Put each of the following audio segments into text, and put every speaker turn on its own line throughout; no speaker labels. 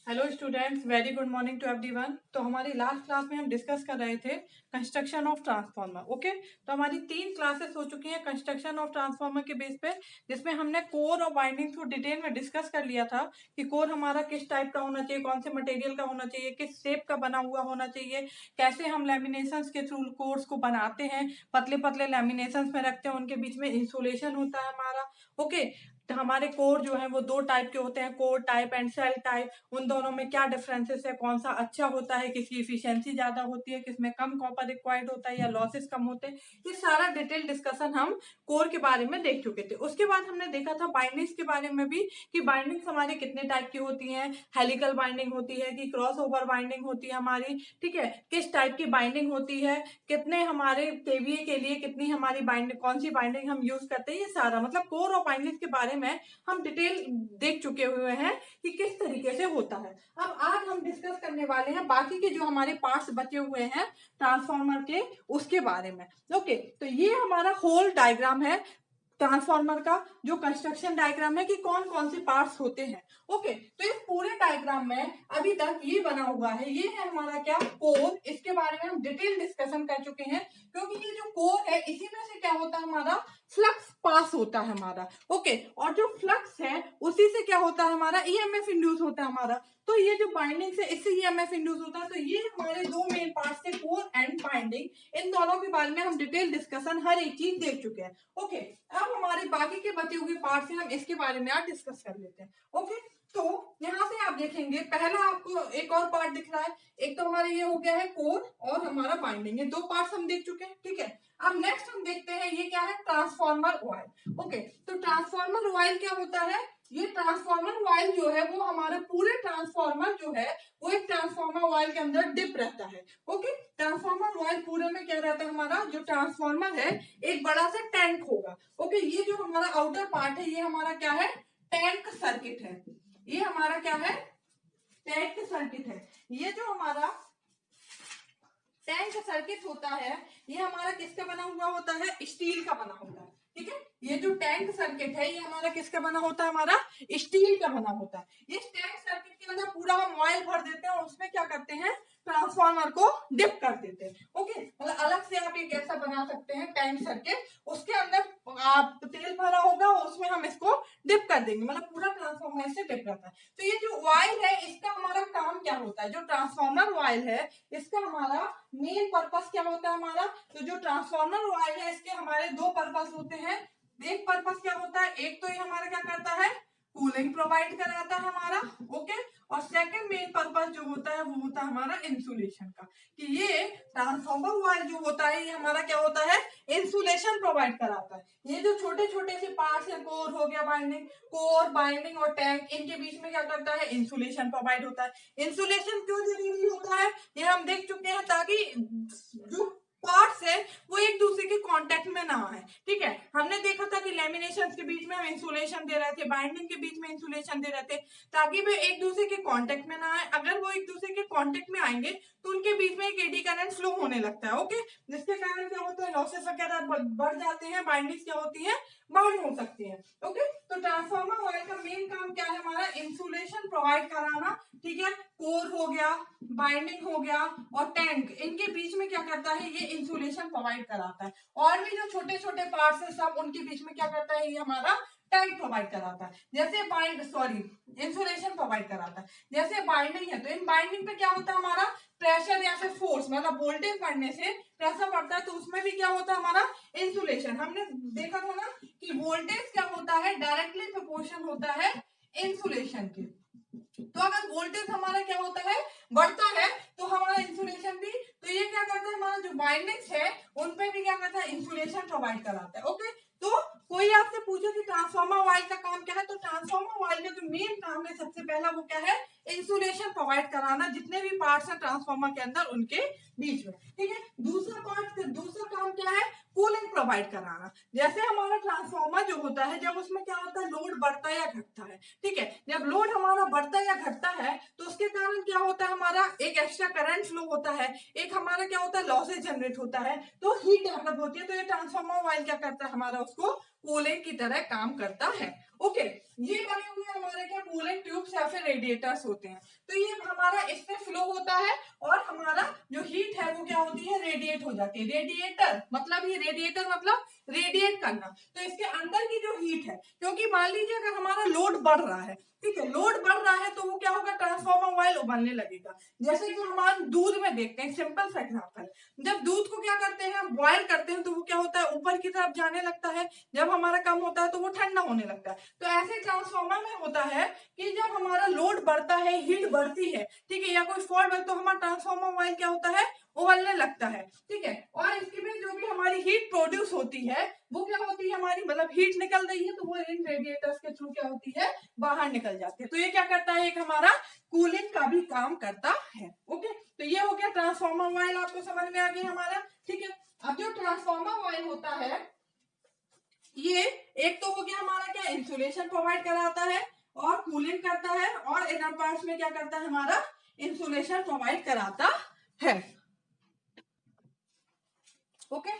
Hello students, very good morning to everyone. तो हमारी last class में हम डिस्कस कर रहे थे कंस्ट्रक्शन ऑफ ट्रांसफार्मर। ओके, तो हमारी 3 क्लासेस हो चुकी हैं कंस्ट्रक्शन ऑफ ट्रांसफार्मर के बेस पे, जिसमें हमने कोर और वाइंडिंग को डिटेल में डिस्कस कर लिया था कि कोर हमारा किस टाइप का होना चाहिए, कौन से मटेरियल का होना चाहिए, किस शेप का बना हुआ होना चाहिए, कैसे हम लेमिनेशंस के थ्रू कोर्स को बनाते हैं, पतले पतले लेमिनेशंस में रखते हैं, उनके बीच में इंसुलेशन होता है हमारा। ओके, तो हमारे कोर जो है वो 2 टाइप के होते हैं, core type and shell type. उन दोनों में क्या डिफरेंसेस है, कौन सा अच्छा होता है, किसकी इफिशियंसी ज्यादा होती है, किसमें कम कॉपर रिक्वायर्ड होता है या लॉसेस कम होते हैं, ये सारा डिटेल डिस्कशन हम कोर के बारे में देख चुके थे। उसके बाद हमने देखा था बाइंडिंग्स के बारे में भी कि बाइंडिंग्स हमारी कितने टाइप की होती हैं, हेलिकल बाइंडिंग होती है कि क्रॉस ओवर बाइंडिंग होती है हमारी, ठीक है, किस टाइप की बाइंडिंग होती है, कितने हमारे केवीए के लिए कितनी हमारी बाइंडिंग, कौन सी बाइंडिंग हम यूज करते हैं, ये सारा मतलब कोर और बाइंडिंग के बारे में हम डिटेल देख चुके हुए हैं कि किस तरीके से होता है। अब आज हम डिस्कस करने वाले हैं बाकी के जो हमारे पार्ट्स बचे हुए हैं ट्रांसफार्मर के, उसके बारे में। ओके, तो ये हमारा होल डायग्राम है ट्रांसफार्मर का, जो कंस्ट्रक्शन डायग्राम है कि कौन कौन से पार्ट्स होते हैं। ओके, तो इस पूरे डायग्राम में अभी तक ये बना हुआ है, ये है हमारा क्या, कोर। इसके बारे में हम डिटेल डिस्कशन कर चुके हैं, क्योंकि ये जो कोर है इसी में से क्या होता है, हमारा फ्लक्स पास होता है हमारा। ओके, और जो फ्लक्स है उसी से क्या होता है, हमारा ईएमएफ इंड्यूस होता है हमारा। तो ये जो बाइंडिंग से इससे ईएमएफ इंड्यूस होता है। तो ये हमारे 2 मेन पार्ट्स थे, कोर एंड बाइंडिंग। इन दोनों के बारे में हम डिटेल डिस्कशन हर एक चीज देख चुके हैं। ओके, अब हमारे बाकी के बचे हुए पार्ट्स हैं, हम इसके बारे में आज डिस्कस कर लेते हैं। ओके, तो यहाँ से आप देखेंगे पहला आपको एक और पार्ट दिख रहा है। एक तो हमारे ये हो गया है कोर और हमारा बाइंडिंग, ये 2 पार्ट्स हम देख चुके हैं, ठीक है। अब नेक्स्ट हम देखते हैं ये क्या है, ट्रांसफार्मर ऑयल। ओके, तो ट्रांसफार्मर ऑयल क्या होता है, ये ट्रांसफार्मर ऑयल जो है वो हमारे पूरे ट्रांसफार्मर जो है वो एक ट्रांसफार्मर ऑयल के अंदर डिप रहता है। ओके, ट्रांसफार्मर ऑयल पूरे में क्या रहता है, हमारा जो ट्रांसफार्मर है एक बड़ा सा टैंक होगा। ओके, ये जो हमारा आउटर पार्ट है ये हमारा क्या है, टैंक सर्किट है। ये हमारा क्या है, टैंक सर्किट है। ये जो हमारा टैंक सर्किट होता है ये हमारा किसका बना हुआ होता है, स्टील का बना होता है, ठीक है। ये जो टैंक सर्किट है ये हमारा किसका बना होता है, हमारा स्टील का बना होता है। इस टैंक सर्किट के अंदर पूरा हम ऑयल भर देते हैं और उसमें क्या करते हैं, ट्रांसफार्मर को डिप कर देते हैं। ओके, मतलब अलग से आप ये कैसा बना सकते हैं टैंक सर्किट, उसके अंदर आप तेल भरा होगा और उसमें हम इसको डिप कर देंगे, मतलब पूरा ट्रांसफार्मर से डिप रहता है। तो ये जो ऑयल है इसका हमारा काम क्या होता है, जो ट्रांसफार्मर ऑयल है इसका हमारा मेन पर्पस क्या होता है हमारा, तो जो ट्रांसफार्मर ऑयल है इसके हमारे 2 पर्पस होते हैं। एक पर्पस क्या होता है, एक तो ये हमारा क्या करता है, कूलिंग प्रोवाइड कराता है हमारा। ओके, और सेकंड मेन पर्पस जो होता है वो होता है हमारा इंसुलेशन का, कि ये ट्रांसफार्मर ऑयल जो होता है ये हमारा क्या होता है, इंसुलेशन प्रोवाइड कराता है। ये जो छोटे छोटे से पार्ट्स है, कोर हो गया, बाइंडिंग, कोर बाइंडिंग और टैंक, इनके बीच में क्या करता है, इंसुलेशन प्रोवाइड होता है। इंसुलेशन क्यों जरूरी होता है ये हम देख चुके हैं, ताकि जो पार्ट्स है वो एक दूसरे के कांटेक्ट में ना आए, ठीक है। हमने देखा था कि लेमिनेशन के बीच में हम इंसुलेशन दे रहे थे, बाइंडिंग के बीच में इंसुलेशन दे रहे थे, ताकि वे एक दूसरे के कांटेक्ट में ना आए। अगर वो एक दूसरे के कांटेक्ट में आएंगे तो उनके बीच में एक एडी करंट फ्लो होने लगता है। ओके, जिसके कारण क्या होता है, लॉसेस वगैरह बढ़ जाते हैं, बाइंडिंग्स क्या होती है, बाउंड हो सकती है। ओके, तो ट्रांसफार्मर ऑयल का मेन काम क्या है, हमारा इंसुलेशन प्रोवाइड कराना, ठीक है। कोर हो गया, बाइंडिंग हो गया और टैंक, इनके बीच में क्या करता है, ये इंसुलेशन प्रोवाइड कराता है। और भी जो छोटे छोटे पार्ट्स है सब उनके बीच में क्या करता है, ये हमारा टैंक प्रोवाइड कराता है। जैसे इंसुलेशन प्रोवाइड कराता है। जैसे बाइंडिंग है तो इन बाइंडिंग पे क्या होता है, हमारा प्रेशर या फिर फोर्स, मतलब वोल्टेज बढ़ने से प्रेशर बढ़ता है, तो उसमें भी क्या होता है, हमारा इंसुलेशन। हमने देखा था ना कि वोल्टेज क्या होता है, डायरेक्टली प्रोपोर्शन होता है इंसुलेशन के। तो अगर वोल्टेज हमारा क्या होता है, बढ़ता है, तो हमारा इंसुलेशन भी, तो ये क्या करता है, हमारा जो बाइंडिंग्स है उन पे भी क्या करता है, इंसुलेशन प्रोवाइड कराता है। ओके, तो कोई आपसे पूछे कि ट्रांसफार्मर ऑयल का काम क्या है, तो ट्रांसफार्मर ऑयल का जो मेन काम है सबसे पहला वो क्या है, इंसुलेशन प्रोवाइड कराना, जितने भी पार्ट्स है ट्रांसफार्मर के अंदर उनके बीच में, ठीक है। दूसरा काम क्या है, कूलिंग प्रोवाइड कराना। जैसे हमारा ट्रांसफार्मर जो होता है, जब उसमें क्या होता है, लोड बढ़ता है या घटता है, ठीक है। जब लोड हमारा बढ़ता है या घटता है तो उसके कारण क्या होता है, हमारा एक एक्स्ट्रा करंट फ्लो होता है, एक हमारा क्या होता है, लॉसेज जनरेट होता है, तो हीट डेवलप होती है। तो ये ट्रांसफार्मर ऑयल क्या करता है, हमारा उसको कूलिंग की तरह काम करता है। ओके, ये बने हुए हमारे क्या कूलिंग ट्यूब्स या फिर रेडिएटर्स होते हैं। तो ये हमारा इससे फ्लो होता है और हमारा जो हीट है वो क्या होती है, रेडिएट हो जाती है। रेडिएटर मतलब ही रेडिएटर मतलब रेडिएट करना। तो इसके अंदर की जो हीट है, क्योंकि मान लीजिए अगर हमारा लोड बढ़ रहा है, ठीक है, लोड बढ़ रहा है तो वो क्या होगा, ट्रांसफॉर्मर ऑयल उबलने लगेगा। जैसे कि हम दूध में देखते हैं, सिंपल सा एग्जांपल, जब दूध को क्या करते हैं, बॉयल करते हैं तो वो क्या होता है, ऊपर की तरफ जाने लगता है। जब हमारा कम होता है तो वो ठंडा होने लगता है। तो ऐसे ट्रांसफॉर्मर में होता है कि जब हमारा लोड बढ़ता है, हीट बढ़ती है, ठीक है, या कोई फॉल्ट तो हमारा ट्रांसफॉर्मर ऑयल क्या होता है, उबलने लगता है। ठीक है, और इसके में जो भी हमारी हीट प्रोड्यूस होती है वो क्या होती है, हमारी मतलब हीट निकल रही है तो वो इन रेडिएटर्स के थ्रू क्या होती है, बाहर निकल जाती है। तो ये क्या करता है, एक हमारा कूलिंग का भी काम करता है। ओके, तो ये हो गया ट्रांसफॉर्मर ऑयल, आपको समझ में आ गया हमारा। ठीक है, अब जो ट्रांसफॉर्मर ऑयल होता है ये एक तो हो गया हमारा क्या, इंसुलेशन प्रोवाइड कराता है और कूलिंग करता है, और इनर पार्ट्स में क्या करता है, हमारा इंसुलेशन प्रोवाइड कराता है। ओके,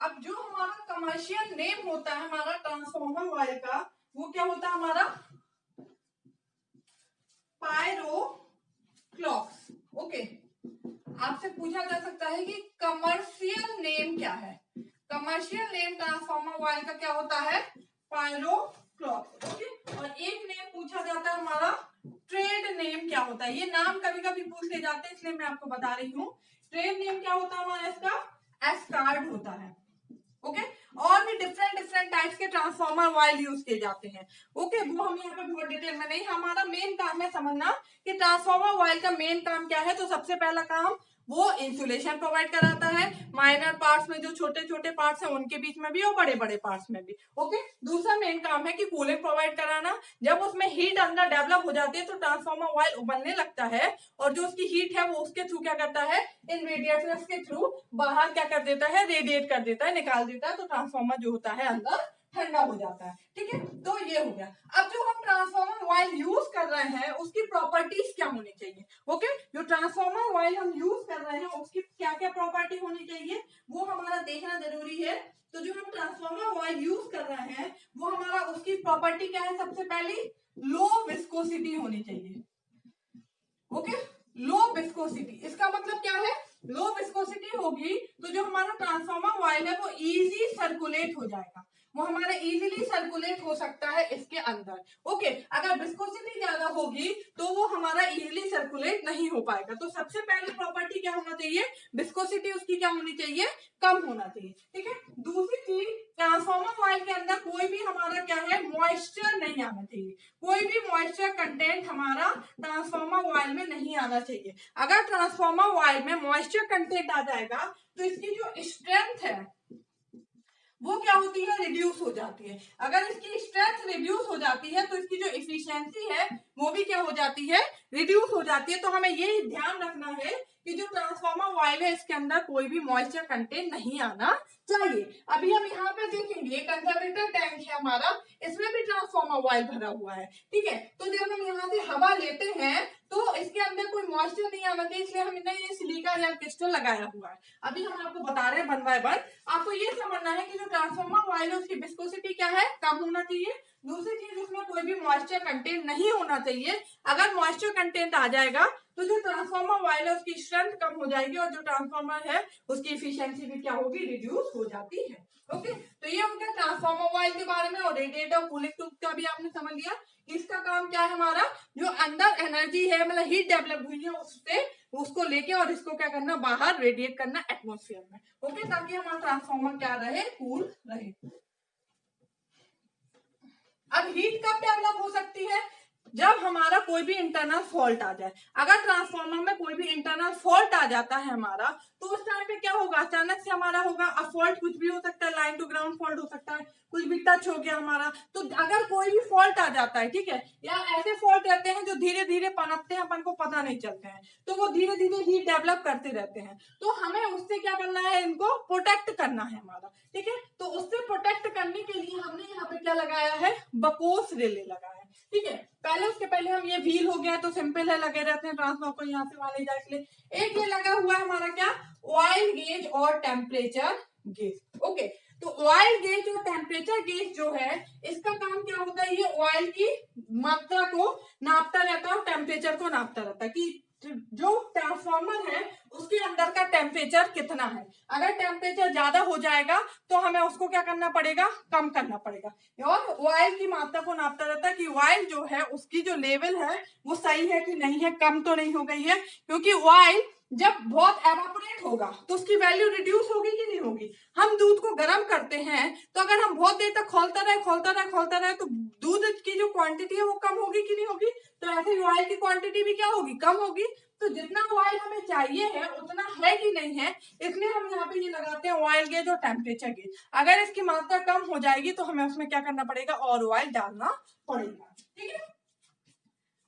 अब जो हमारा कमर्शियल नेम होता है हमारा ट्रांसफॉर्मर ऑयल का, वो क्या होता है हमारा, पायरोक्लॉक्स। ओके, आपसे पूछा जा सकता है कि कमर्शियल नेम क्या है। कमर्शियल नेम ट्रांसफॉर्मर ऑयल का क्या होता है, पायरोक्लॉक्स। ओके, और एक नेम पूछा जाता है हमारा ट्रेड नेम क्या होता है। ये नाम कभी कभी पूछ ले जाते हैं, इसलिए मैं आपको बता रही हूँ। ट्रेड नेम क्या होता है हमारा, इसका एस्कार्ड होता है। ओके, और भी डिफरेंट डिफरेंट टाइप्स के ट्रांसफॉर्मर ऑयल यूज किए जाते हैं। ओके, वो हम यहाँ पे बहुत डिटेल में नहीं, हमारा मेन काम है समझना कि ट्रांसफॉर्मर ऑयल का मेन काम क्या है। तो सबसे पहला काम वो इंसुलेशन प्रोवाइड कराता है, माइनर पार्ट्स में जो छोटे छोटे पार्ट्स हैं उनके बीच में भी और बड़े बड़े पार्ट्स में भी। ओके, दूसरा मेन काम है कि कूलिंग प्रोवाइड कराना। जब उसमें हीट अंदर डेवलप हो जाती है तो ट्रांसफॉर्मर ऑयल उबलने लगता है, और जो उसकी हीट है वो उसके थ्रू क्या करता है, इन रेडिएटर्स के थ्रू बाहर क्या कर देता है, रेडिएट कर देता है, निकाल देता है। तो ट्रांसफॉर्मर जो होता है अंदर ठंडा हो जाता है। ठीक है, तो ये हो गया। अब जो हम ट्रांसफॉर्मर ऑयल यूज कर रहे हैं उसकी प्रॉपर्टीज क्या होनी चाहिए। ओके, जो ट्रांसफॉर्मर ऑयल हम यूज कर रहे हैं उसकी क्या क्या प्रॉपर्टी होनी चाहिए वो हमारा देखना जरूरी है। तो जो हम ट्रांसफॉर्मर ऑयल यूज कर रहे हैं वो हमारा उसकी प्रॉपर्टी क्या है, सबसे पहली लो विस्कोसिटी होनी चाहिए। ओके, लो विस्कोसिटी इसका मतलब क्या है, लो विस्कोसिटी होगी तो जो हमारा ट्रांसफॉर्मर ऑयल है वो इजी सर्कुलेट हो जाएगा, वो हमारा इजीली सर्कुलेट हो सकता है इसके अंदर। ओके, अगर विस्कोसिटी ज्यादा होगी तो वो हमारा इजीली सर्कुलेट नहीं हो पाएगा। तो सबसे पहली प्रॉपर्टी क्या होना चाहिए, विस्कोसिटी उसकी क्या होनी चाहिए, कम होना चाहिए। ठीक है, दूसरी चीज, ट्रांसफॉर्मर ऑयल के अंदर कोई भी हमारा क्या है, मॉइस्चर नहीं आना चाहिए। कोई भी मॉइस्चर कंटेंट हमारा ट्रांसफॉर्मर ऑयल में नहीं आना चाहिए। अगर ट्रांसफॉर्मर ऑयल में मॉइस्चर कंटेंट आ जाएगा तो इसकी जो स्ट्रेंथ है वो क्या होती है, रिड्यूस हो जाती है। अगर इसकी स्ट्रेंथ रिड्यूस हो जाती है तो इसकी जो इफिशियंसी है वो भी क्या हो जाती है, रिड्यूस हो जाती है। तो हमें ये ध्यान रखना है कि जो ट्रांसफॉर्मर ऑयल है इसके अंदर कोई भी मॉइस्चर कंटेंट नहीं आना चाहिए। अभी हम यहाँ पे देखेंगे कंजर्वेटर टैंक है हमारा, इसमें भी ट्रांसफॉर्मर ऑयल भरा हुआ है। ठीक है, तो जब हम यहाँ से हवा लेते हैं तो इसके अंदर कोई मॉइस्चर नहीं आना चाहिए, इसलिए हमने ये सिलिका जेल क्रिस्टल लगाया हुआ है। अभी हम आपको बता रहे हैं वन बाय वन। आपको ये समझना है कि जो ट्रांसफॉर्मर ऑयल है उसकी विस्कोसिटी क्या है, कम होना चाहिए। दूसरी चीज, उसमें कोई भी मॉइस्चर कंटेंट नहीं होना चाहिए। अगर मॉइस्चर कंटेंट आ जाएगा तो जो ट्रांसफॉर्मर ऑयल है उसकी स्ट्रेंथ कम हो जाएगी और जो ट्रांसफॉर्मर है उसकी इफिशियंसी भी क्या होगी, रिड्यूस हो जाती है। ओके, तो ये हो गया ट्रांसफॉर्मर ऑयल के बारे में। और रेडिएटर कूलिंग ट्यूब का भी आपने समझ लिया। इसका काम क्या है, हमारा जो अंदर एनर्जी है मतलब हीट डेवलप हुई है उससे उसको लेके और इसको क्या करना, बाहर रेडिएट करना एटमॉस्फेयर में। ओके, ताकि हमारा ट्रांसफॉर्मर क्या रहे, कूल रहे। अब हीट कब डेवलप हो सकती है, जब हमारा कोई भी इंटरनल फॉल्ट आ जाए। अगर ट्रांसफॉर्मर में कोई भी इंटरनल फॉल्ट आ जाता है हमारा तो उस टाइम पे क्या होगा, अचानक से हमारा होगा। अब फॉल्ट कुछ भी हो सकता है, लाइन टू ग्राउंड फॉल्ट हो सकता है, कुछ भी टच हो गया हमारा। तो अगर कोई भी फॉल्ट आ जाता है, ठीक है, या ऐसे फॉल्ट रहते हैं जो धीरे धीरे पनपते हैं, अपन को पता नहीं चलते हैं, तो वो धीरे धीरे हीट डेवलप करते रहते हैं। तो हमें उससे क्या करना है, इनको प्रोटेक्ट करना है हमारा। ठीक है, तो उससे प्रोटेक्ट करने के लिए हमने यहाँ पे क्या लगाया है, बकोस रिले लगाया है। ठीक है, पहले उसके पहले हम ये व्हील हो गया तो सिंपल है, लगे रहते हैं ट्रांसफॉर्मर को यहाँ से वहां ले जाने के लिए। एक ये लगा हुआ है हमारा क्या, ऑयल गेज और टेम्परेचर गेज। ओके, तो ऑयल गेज और टेम्परेचर गेज जो है इसका काम क्या होता है, ये ऑयल की मात्रा को नापता रहता है और टेम्परेचर को नापता रहता है कि जो ट्रांसफार्मर है उसके अंदर का टेम्परेचर कितना है। अगर टेम्परेचर ज्यादा हो जाएगा तो हमें उसको क्या करना पड़ेगा, कम करना पड़ेगा। और ऑयल की मात्रा को नापता रहता है कि ऑयल जो है उसकी जो लेवल है वो सही है कि नहीं है, कम तो नहीं हो गई है, क्योंकि ऑयल जब बहुत एवापोरेट होगा तो उसकी वैल्यू रिड्यूस होगी कि नहीं होगी। हम दूध को गर्म करते हैं तो अगर हम बहुत देर तक खोलता रहे तो दूध की जो क्वांटिटी है वो कम होगी कि नहीं होगी। तो ऐसे ऑयल की क्वांटिटी भी क्या होगी, कम होगी। तो जितना ऑयल हमें चाहिए है उतना है कि नहीं है, इसलिए हम यहाँ पे ये लगाते हैं ऑयल गेज और टेम्परेचर गेज। अगर इसकी मात्रा कम हो जाएगी तो हमें उसमें क्या करना पड़ेगा, और ऑयल डालना पड़ेगा। ठीक है,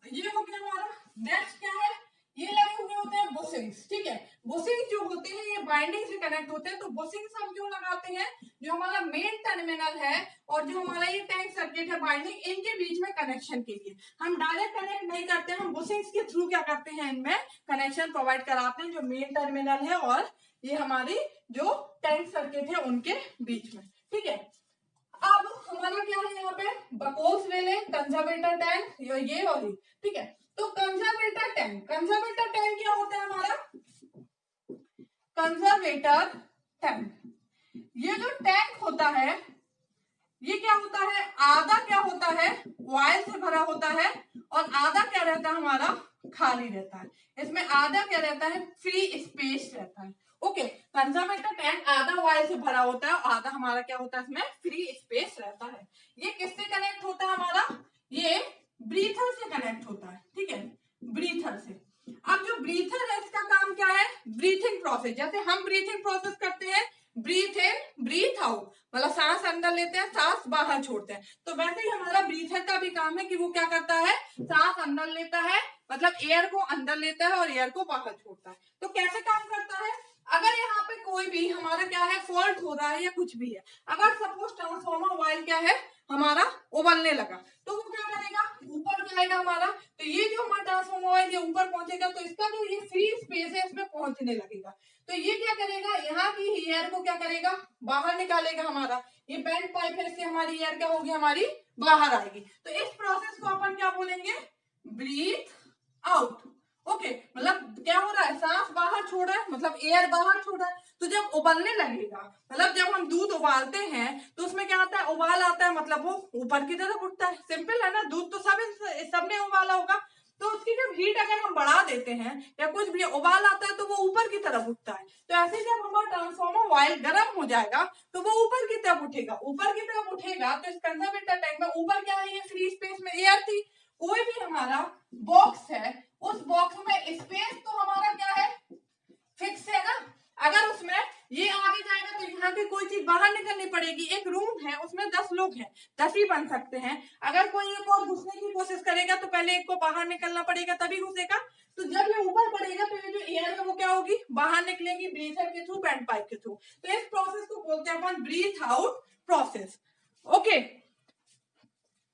ये हो गया हमारा। नेक्स्ट क्या है, ये लगे हुए होते हैं बुशिंग्स। ठीक है, बुशिंग्स जो होते हैं ये बाइंडिंग से कनेक्ट होते हैं। तो बुशिंग्स हम क्यों लगाते हैं, जो हमारा मेन टर्मिनल है और जो हमारा ये टैंक सर्किट है बाइंडिंग, इनके बीच में कनेक्शन के लिए। हम डायरेक्ट कनेक्ट नहीं करते, हम बुशिंग्स के थ्रू क्या करते हैं, इनमें कनेक्शन प्रोवाइड कराते हैं, जो मेन टर्मिनल है और ये हमारी जो टैंक सर्किट है उनके बीच में। ठीक है, अब हमारा क्या है यहाँ पे, बकोल्स ले लें, कंजर्वेटर टैंक, ये और ये। ठीक है, तो कंजर्वेटर टैंक क्या होता है हमारा, कंजर्वेटर टैंक, ये जो टैंक होता है ये क्या होता है, आधा क्या होता है ऑयल से भरा होता है और आधा क्या रहता है हमारा खाली रहता है। इसमें आधा क्या रहता है, फ्री स्पेस रहता है। ओके, कंजर्वेटर टैंक आधा ऑयल से भरा होता है और आधा हमारा क्या होता है, इसमें फ्री स्पेस रहता है। ये किससे कनेक्ट होता है हमारा, ये ब्रीथर से कनेक्ट होता है। ठीक है, ब्रीथर से। अब जो ब्रीथर है इसका काम क्या है, ब्रीथिंग प्रोसेस। जैसे हम ब्रीथिंग प्रोसेस करते हैं, ब्रीथ इन ब्रीथ आउट, मतलब सांस अंदर लेते हैं सांस बाहर छोड़ते हैं, तो वैसे ही हमारा ब्रीथर का भी काम है कि वो क्या करता है, सांस अंदर लेता है, मतलब एयर को अंदर लेता है और एयर को बाहर छोड़ता है। तो कैसे काम करता है, अगर यहाँ पे कोई भी हमारा क्या है फॉल्ट हो रहा है या कुछ भी है, अगर सपोज ट्रांसफॉर्मर ऑयल क्या है हमारा उबलने लगा, तो वो क्या करेगा, ऊपर जाएगा हमारा। तो ये जो हमारा ट्रांसफॉर्मर ऑयल ये ऊपर पहुंचेगा तो इसका जो ये फ्री स्पेस है इसमें पहुंचने लगेगा। तो ये क्या करेगा, यहाँ की एयर को क्या करेगा, बाहर निकालेगा हमारा। ये बेंड पाइप है, इससे हमारी एयर क्या होगी, हमारी बाहर आएगी। तो इस प्रोसेस को अपन क्या बोलेंगे, ब्रीथ आउट। ओके, मतलब क्या हो रहा है, सांस बाहर छोड़ रहा है, मतलब एयर बाहर छोड़ रहा है। तो जब उबलने लगेगा, मतलब जब हम दूध उबालते हैं तो उसमें क्या आता है, उबाल आता है, मतलब वो ऊपर की तरफ उठता है। सिंपल है ना, दूध तो सबने उबाला होगा, तो उसकी जब हीट अगर हम बढ़ा देते हैं या कुछ भी उबाल आता है तो वो ऊपर की तरफ उठता है। तो ऐसे जब हमारा ट्रांसफॉर्मर ऑयल गर्म हो जाएगा तो वो ऊपर की तरफ उठेगा, ऊपर की तरफ उठेगा। तो इस कंजर्वेटर टैंक में ऊपर क्या है, ये फ्री स्पेस में एयर थी। कोई भी हमारा बॉक्स है, उस बॉक्स में स्पेस तो हमारा क्या है, फिक्स है ना। अगर उसमें ये आगे जाएगा तो यहाँ की कोई चीज बाहर निकलनी पड़ेगी। एक रूम है उसमें 10 लोग हैं, 10 ही बन सकते हैं। अगर कोई एक और घुसने की कोशिश करेगा तो पहले एक को बाहर निकलना पड़ेगा तभी घुसेगा। तो जब ये ऊपर पड़ेगा तो ये जो एयर है वो क्या होगी, बाहर निकलेगी ब्रीथर के थ्रू, बैंड पाइप के थ्रू। तो इस प्रोसेस को बोलते हैं अपन ब्रीथ आउट प्रोसेस। ओके,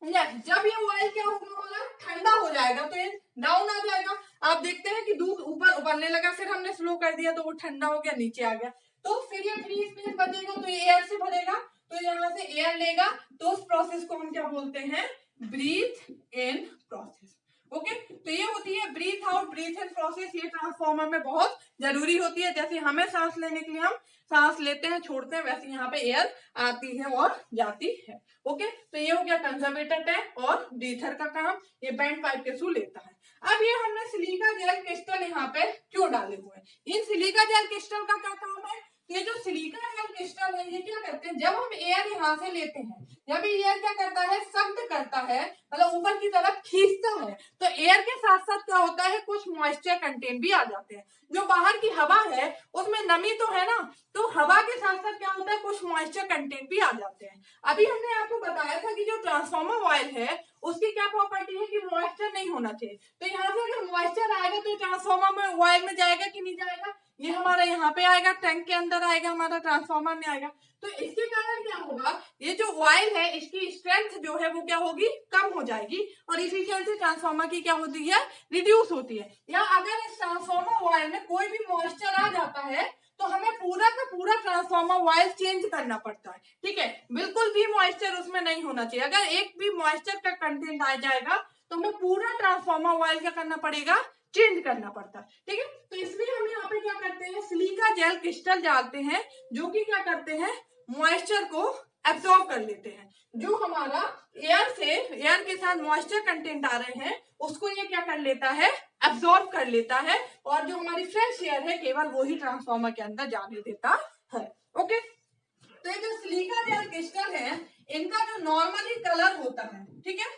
जब ये ऑयल क्या होगा हमारा ठंडा हो जाएगा तो ये डाउन आ जाएगा। आप देखते हैं कि दूध ऊपर उबलने लगा, फिर हमने स्लो कर दिया तो वो ठंडा हो गया, नीचे आ गया। तो फिर ये फ्री स्पेस बचेगा तो ये एयर से भरेगा, तो यहाँ से एयर लेगा। तो उस प्रोसेस को हम क्या बोलते हैं, ब्रीथ इन प्रोसेस। ओके, तो ये होती है breathe out breathe in process. ये ट्रांसफॉर्मर में बहुत जरूरी होती है। जैसे हमें सांस लेने के लिए हम सांस लेते हैं छोड़ते हैं, वैसे यहाँ पे एयर आती है और जाती है। ओके, तो ये हो गया कंजर्वेटर टैंक और ब्रीथर का काम, ये बैंड पाइप के थ्रू लेता है। अब ये हमने सिलिका जेल क्रिस्टल यहाँ पे क्यों डाले हुए हैं, इन सिलिका जेल क्रिस्टल का क्या काम है, ये जो सिलिका जेल क्रिस्टल है ये क्या करते हैं, जब हम एयर यहाँ से लेते हैं, जब एयर क्या करता है, शब्द करता है, मतलब ऊपर की तरफ खींचता है, तो एयर के साथ साथ क्या होता है, कुछ मॉइस्चर कंटेंट भी आ जाते हैं। जो बाहर की हवा है उसमें नमी तो है ना, तो हवा के साथ साथ क्या होता है, कुछ मॉइस्चर कंटेंट भी आ जाते हैं। अभी हमने आपको बताया था कि जो ट्रांसफॉर्मर ऑयल है उसकी क्या प्रॉपर्टी है कि मॉइस्चर नहीं होना चाहिए। तो यहाँ से अगर मॉइस्चर आएगा तो ट्रांसफॉर्मर में ऑयल में जाएगा कि नहीं जाएगा, ये हमारा यहाँ पे आएगा, टैंक के अंदर आएगा, हमारा ट्रांसफार्मर में आएगा। तो इसके कारण क्या होगा, ये जो ऑयल है इसकी स्ट्रेंथ जो है वो क्या होगी, कम हो जाएगी और इफिशियंसी ट्रांसफार्मर की क्या होती है, रिड्यूस होती है। या अगर इस ट्रांसफार्मर ऑयल में कोई भी मॉइस्चर आ जाता है तो हमें पूरा का पूरा ट्रांसफार्मर ऑयल चेंज करना पड़ता है। ठीक है, बिल्कुल भी मॉइस्चर उसमें नहीं होना चाहिए। अगर एक भी मॉइस्चर का कंटेंट आ जाएगा तो हमें पूरा ट्रांसफार्मर ऑयल क्या करना पड़ेगा, चेंज करना पड़ता है। ठीक है, तो इसलिए हम यहाँ पे क्या करते हैं, सिलिका जेल क्रिस्टल डालते हैं जो कि क्या करते हैं, मॉइस्चर को एब्सॉर्ब कर लेते हैं। जो हमारा एयर के साथ मॉइस्चर कंटेंट आ रहे हैं उसको ये क्या कर लेता है, एब्सॉर्ब कर लेता है और जो हमारी फ्रेश एयर है केवल वो ही ट्रांसफार्मर के अंदर जाने देता है। ओके, तो ये जो सिलिका जेल क्रिस्टल है इनका जो नॉर्मली कलर होता है, ठीक है,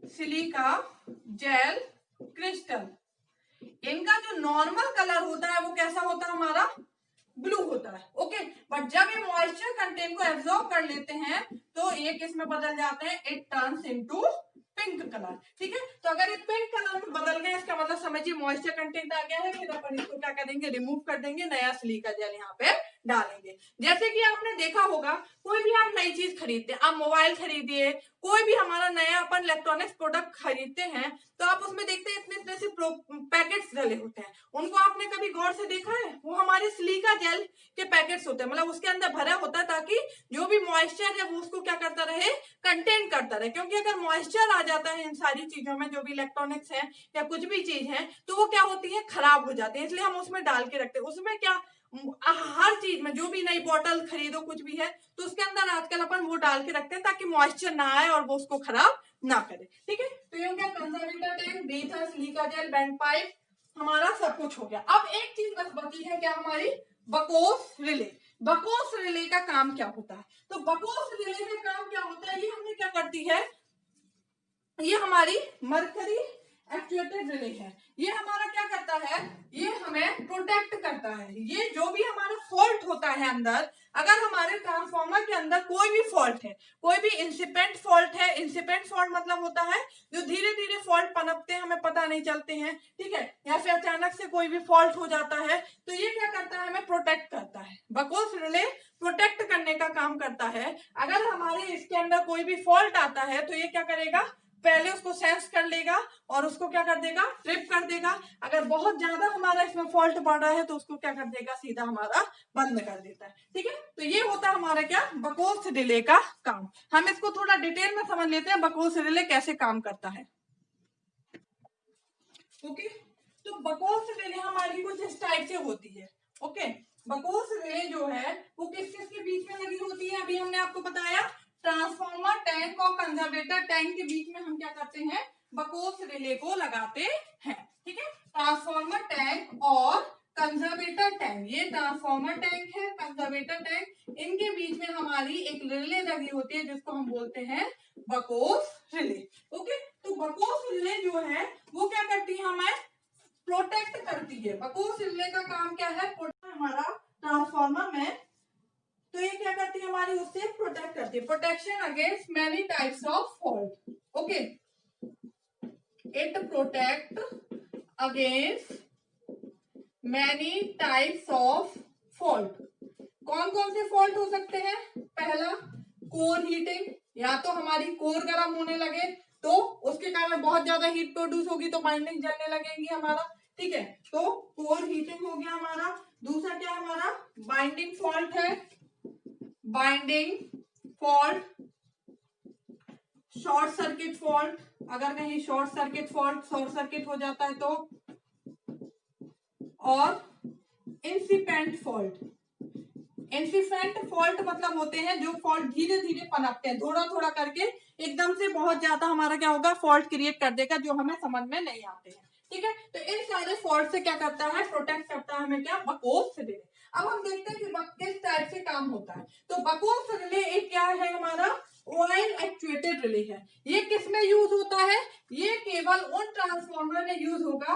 सिलिका जेल क्रिस्टल, इनका जो नॉर्मल कलर होता है वो कैसा होता है, हमारा ब्लू होता है। ओके, बट जब ये मॉइस्चर कंटेंट को एब्सॉर्ब कर लेते हैं तो ये किस में बदल जाते हैं, it turns into pink colour. ठीक है, तो अगर ये पिंक कलर में बदल गए इसका मतलब समझिए मॉइस्चर कंटेंट आ गया है। फिर अपन इसको क्या करेंगे, रिमूव कर देंगे, नया सिलिका जेल यहाँ पे डालेंगे। जैसे कि आपने देखा होगा कोई भी आप नई चीज खरीदते हैं, आप मोबाइल खरीदिए, कोई भी हमारा नया अपन इलेक्ट्रॉनिक्स प्रोडक्ट खरीदते हैं तो आप उसमें देखते हैं इतने इतने से पैकेट्स डले होते हैं, उनको आपने कभी गौर से देखा है, वो हमारे सिलिका जेल के पैकेट्स होते हैं, मतलब उसके अंदर भरा होता है ताकि जो भी मॉइस्चर है वो उसको क्या करता रहे, कंटेन करता रहे। क्योंकि अगर मॉइस्चर आ जाता है इन सारी चीजों में, जो भी इलेक्ट्रॉनिक्स है या कुछ भी चीज है, तो वो क्या होती है, खराब हो जाती है। इसलिए हम उसमें डाल के रखते हैं। उसमें क्या, हर चीज में जो भी नई बोतल खरीदो कुछ भी है तो उसके अंदर आजकल अपन वो डाल के रखते हैं ताकि मॉइस्चर ना आए और वो उसको खराब ना करे। ठीक है, तो ये हो गया conservator tank, breather, silica gel, bend pipe, हमारा सब कुछ हो गया। अब एक चीज बस बची है क्या, हमारी बकोस रिले। बकोस रिले का काम क्या होता है, तो बकोस रिले का काम क्या होता है, ये हमें क्या करती है, ये हमारी मरकरी एक्चुएटेड रिले है। ये हमारा क्या करता है, ये हमें प्रोटेक्ट करता है। ये जो भी हमारा फॉल्ट होता है अंदर, अगर हमारे ट्रांसफार्मर के अंदर कोई भी फॉल्ट है, कोई भी इंसिपेंट फॉल्ट है, इंसिपेंट फॉल्ट मतलब होता है जो धीरे धीरे फॉल्ट पनपते हैं, हमें पता नहीं चलते हैं, ठीक है, या फिर अचानक से कोई भी फॉल्ट हो जाता है, तो ये क्या करता है, हमें प्रोटेक्ट करता है। बकोस रिले प्रोटेक्ट करने का काम करता है। अगर हमारे इसके अंदर कोई भी फॉल्ट आता है तो ये क्या करेगा, पहले उसको सेंस कर लेगा और उसको क्या कर देगा, ट्रिप कर देगा। अगर बहुत ज्यादा हमारा इसमें फॉल्ट बढ़ रहा है तो उसको क्या कर देगा, सीधा हमारा बंद कर देता है। ठीक है, तो ये होता है हमारा क्या, बकोस रिले का काम। हम इसको थोड़ा डिटेल में समझ लेते हैं बकोस रिले कैसे काम करता है। ओके, तो बकोस रिले हमारी कुछ इस टाइप से होती है। ओके, बकोस रिले जो है वो किस किस के बीच में लगी होती है, अभी हमने आपको बताया, ट्रांसफार्मर टैंक और कंजर्वेटर टैंक के बीच में हम क्या करते हैं, बकोस रिले को लगाते हैं। ठीक है, ट्रांसफार्मर टैंक और कंजर्वेटर टैंक, ये ट्रांसफार्मर टैंक है, कंजर्वेटर टैंक, इनके बीच में हमारी एक रिले लगी होती है जिसको हम बोलते हैं बकोस रिले। ओके, तो बकोस रिले जो है वो क्या करती है, हमें प्रोटेक्ट करती है। बकोस रिले का काम क्या है, हमारा ट्रांसफार्मर में, तो ये क्या करती है, हमारी उससे प्रोटेक्ट करती है, protection against many types of fault. Okay, it protect against many types of fault. कौन कौन से फॉल्ट हो सकते हैं, पहला कोर हीटिंग, या तो हमारी कोर गर्म होने लगे तो उसके कारण बहुत ज्यादा हीट प्रोड्यूस होगी तो बाइंडिंग जलने लगेगी हमारा। ठीक है, तो कोर हीटिंग हो गया हमारा। दूसरा क्या हमारा, बाइंडिंग फॉल्ट है, binding fault, short circuit fault, अगर कहीं शॉर्ट सर्किट हो जाता है तो, और इंसिपेंट फॉल्ट। इंसिपेंट फॉल्ट मतलब होते हैं जो फॉल्ट धीरे धीरे पनपते हैं, थोड़ा थोड़ा करके, एकदम से बहुत ज्यादा हमारा क्या होगा, फॉल्ट क्रिएट कर देगा जो हमें समझ में नहीं आते हैं। ठीक है, तो इन सारे फॉल्ट से क्या करता है, प्रोटेक्ट करता है हमें क्या, बकोस रिले। अब हम देखते हैं कि किस टाइप से काम होता है। तो बकोस रिले एक क्या है, हमारा ऑयल एक्चुएटेड रिले है। ये किस में यूज होता है, ये केवल उन ट्रांसफार्मर में यूज होगा,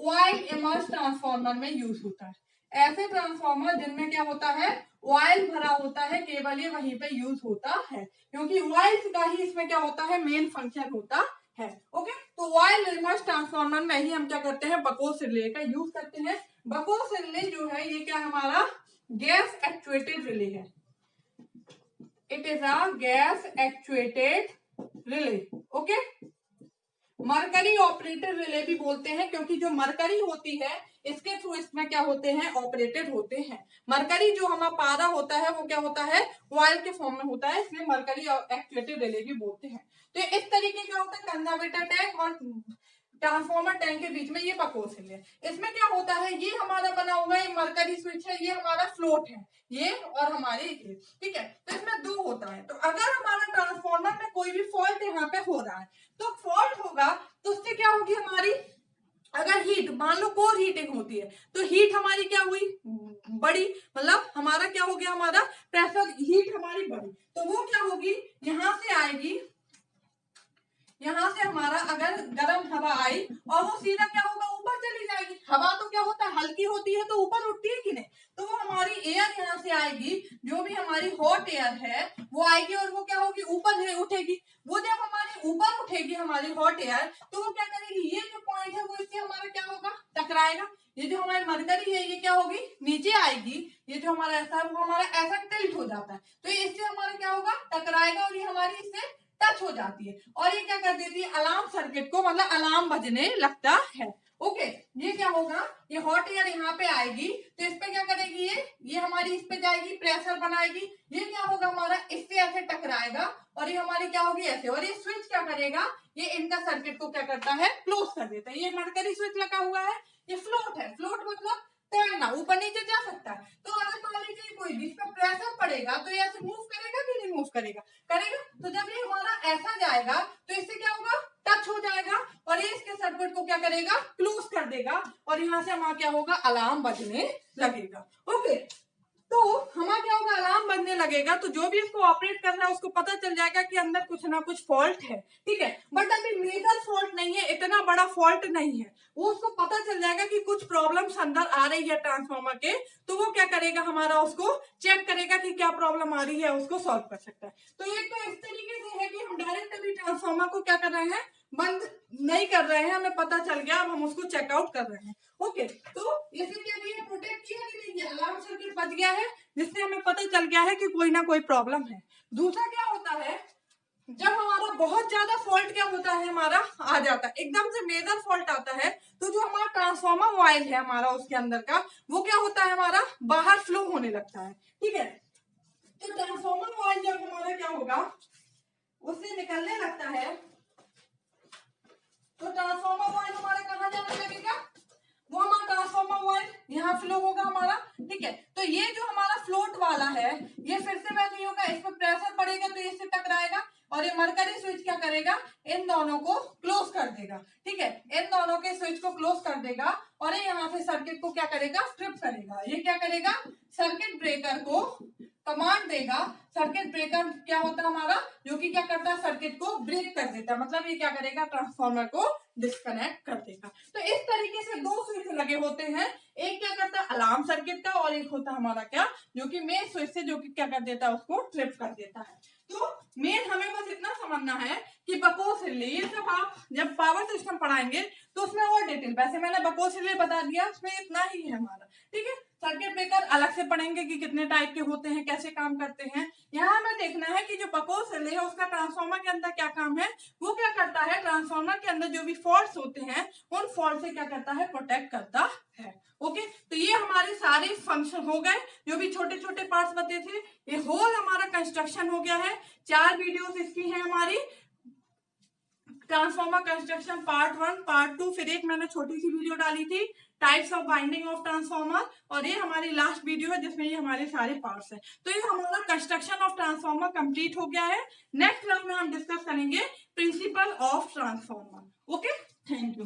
ऑयल इमर्स ट्रांसफार्मर में यूज होता है। ऐसे ट्रांसफार्मर जिनमें क्या होता है, ऑयल भरा होता है, केवल ये वहीं पे यूज होता है, क्योंकि ऑयल का ही इसमें क्या होता है, मेन फंक्शन होता है। ओके, तो वाइल रिवर्स ट्रांसफार्मर में ही हम क्या करते हैं, बकोस रिले का यूज करते हैं। बकोस रिले जो है ये क्या हमारा गैस एक्चुएटेड रिले है। It is a gas actuated relay. Okay, mercury operated relay भी बोलते हैं, क्योंकि जो मरकरी होती है इसके थ्रू इसमें क्या होते हैं, ऑपरेटेड होते हैं। मरकरी जो हमारा पारा होता है वो क्या होता है, ऑयल के फॉर्म में होता है, इसलिए मरकरी एक्चुएटेड रिले भी बोलते हैं। तो इस तरीके का होता है कंजर्वेटर टैंक और ट्रांसफार्मर टैंक के बीच में ये बकोस रिले। इसमें क्या होता है, ये हमारा बना हुआ है मरकरी स्विच है, ये हमारा फ्लोट है, ये और हमारे ये, ठीक है। तो इसमें दो होता है। तो अगर हमारा ट्रांसफार्मर में कोई भी फॉल्ट यहाँ पे हो रहा है, तो फॉल्ट होगा तो उससे क्या होगी हमारी, अगर हीट मान लो कोर हीटिंग होती है तो हीट हमारी क्या हुई, बड़ी, मतलब हमारा क्या हो गया, हमारा प्रेशर हीट हमारी बड़ी, तो वो क्या होगी, यहां से आएगी, यहां से हमारा अगर गर्म हवा आई और वो सीधा क्या होगा, ऊपर चली जाएगी। हवा तो क्या होता है, हल्की होती है तो ऊपर उठती है कि नहीं, तो वो हमारी एयर यहाँ से आएगी, जो भी हमारी हॉट एयर है वो आएगी और वो क्या होगी, ऊपर उठेगी। वो जब हमारी ऊपर उठेगी हमारी हॉट एयर, तो वो क्या करेगी, ये जो पॉइंट है वो इससे हमारा क्या होगा, टकराएगा। ये जो हमारी मरकरी है ये क्या होगी, नीचे आएगी, ये जो हमारा ऐसा है वो हमारा ऐसा टिल्ट हो जाता है, तो इससे हमारा क्या होगा, टकराएगा और ये हमारी इससे टच हो जाती है और ये क्या कर देती है, अलार्म सर्किट को, मतलब अलार्म बजने लगता है। ओके, ये क्या होगा, ये हॉट एयर यहाँ पे आएगी तो इस पे क्या करेगी, ये हमारी इस पे जाएगी, प्रेशर बनाएगी, ये क्या होगा हमारा, इससे ऐसे टकराएगा और ये हमारी क्या होगी ऐसे, और ये स्विच क्या करेगा, ये इनका सर्किट को क्या करता है, क्लोज कर देता है। ये मरकरी स्विच लगा हुआ है, ये फ्लोट है, फ्लोट मतलब तैरना, ऊपर नीचे जा सकता है। तो अगर मान लीजिए कोई भी इस पर प्रेशर पड़ेगा तो ये ऐसे मूव करेगा कि नहीं मूव करेगा, करेगा। तो जब ये हमारा ऐसा जाएगा तो इससे क्या होगा, टच हो जाएगा और ये इसके सर्किट को क्या करेगा, क्लोज कर देगा और यहाँ से हमारा क्या होगा, अलार्म बजने लगेगा। ओके, तो हमारा क्या होगा, अलार्म बजने लगेगा तो जो भी इसको ऑपरेट कर रहा है उसको पता चल जाएगा कि अंदर कुछ ना कुछ फॉल्ट है, ठीक है। बट अभी मेजर फॉल्ट नहीं है, इतना बड़ा फॉल्ट नहीं है, वो उसको पता चल जाएगा कि कुछ प्रॉब्लम्स अंदर आ रही है ट्रांसफार्मर के, तो वो क्या करेगा, हमारा उसको चेक करेगा कि क्या प्रॉब्लम आ रही है, उसको सॉल्व कर सकता है। तो एक तो इस तरीके से है कि हम डायरेक्ट अभी ट्रांसफार्मर को क्या कर रहे हैं, बंद नहीं कर रहे हैं, हमें पता चल गया, अब हम उसको चेकआउट कर रहे हैं। ओके, तो इसे क्या किया, प्रोटेक्ट किया कि नहीं, अलार्म सर्किट बच गया है, जिससे हमें पता चल गया है कि कोई ना कोई प्रॉब्लम है। दूसरा क्या होता है, जब हमारा बहुत ज्यादा फॉल्ट क्या होता है, हमारा आ जाता है, एकदम से मेजर फॉल्ट आता है, तो जो हमारा ट्रांसफार्मर ऑयल है हमारा उसके अंदर का, वो क्या होता है, हमारा बाहर फ्लो होने लगता है, ठीक है। तो ट्रांसफार्मर ऑयल जब हमारा क्या होगा, उससे निकलने लगता है, तो ट्रांसफार्मर ऑयल हमारा कहाँ जाने लगेगा, वो हमारा ट्रांसफार्मर ऑयल यहाँ फ्लो होगा हमारा, ठीक है। तो ये जो हमारा फ्लोट वाला है ये फिर से वैसे ही होगा, इस पर प्रेशर पड़ेगा तो इससे टकराएगा और ये मरकरी स्विच क्या करेगा, इन दोनों को क्लोज कर देगा, ठीक है। इन दोनों के स्विच को क्लोज कर देगा और ये यहाँ से सर्किट को क्या करेगा, स्ट्रिप करेगा। ये क्या करेगा, सर्किट ब्रेकर को कमांड देगा। सर्किट ब्रेकर क्या होता है हमारा, जो कि क्या करता है, सर्किट को ब्रेक कर देता है, मतलब ये क्या करेगा, ट्रांसफार्मर को डिस्कनेक्ट कर देगा। तो इस तरीके से दो स्विच लगे होते हैं, एक क्या करता है अलार्म सर्किट का और एक होता है हमारा क्या, जो कि मेन स्विच से जो कि क्या कर देता है, उसको ट्रिप कर देता है। तो मेन हमें बस इतना समझना है कि बकोस रिले, ये सब आप जब पावर सिस्टम पढ़ाएंगे तो उसमें और डिटेल, वैसे मैंने बकोस रिले बता दिया, उसमें इतना ही है हमारा, ठीक है। सर्किट ब्रेकर अलग से पढ़ेंगे कि कितने टाइप के होते हैं, कैसे काम करते हैं। यहाँ हमें देखना है कि जो बकोस रिले है उसका ट्रांसफार्मर के अंदर क्या काम है, वो क्या करता है, ट्रांसफार्मर के अंदर जो भी फॉल्ट्स होते हैं उन फॉल्ट से क्या करता है, प्रोटेक्ट करता है। ओके, तो ये हमारे सारे फंक्शन हो गए, जो भी छोटे छोटे पार्ट्स बते थे, ये होल हमारा कंस्ट्रक्शन हो गया है। 4 वीडियोस इसकी है हमारी, ट्रांसफार्मर कंस्ट्रक्शन पार्ट 1, पार्ट 2, फिर एक मैंने छोटी सी वीडियो डाली थी types of binding of transformer, और ये हमारी लास्ट वीडियो है जिसमें ये हमारे सारे पार्ट्स हैं। तो ये हमारा कंस्ट्रक्शन ऑफ ट्रांसफार्मर कंप्लीट हो गया है। नेक्स्ट क्लास में हम डिस्कस करेंगे principle of transformer. Okay, thank you.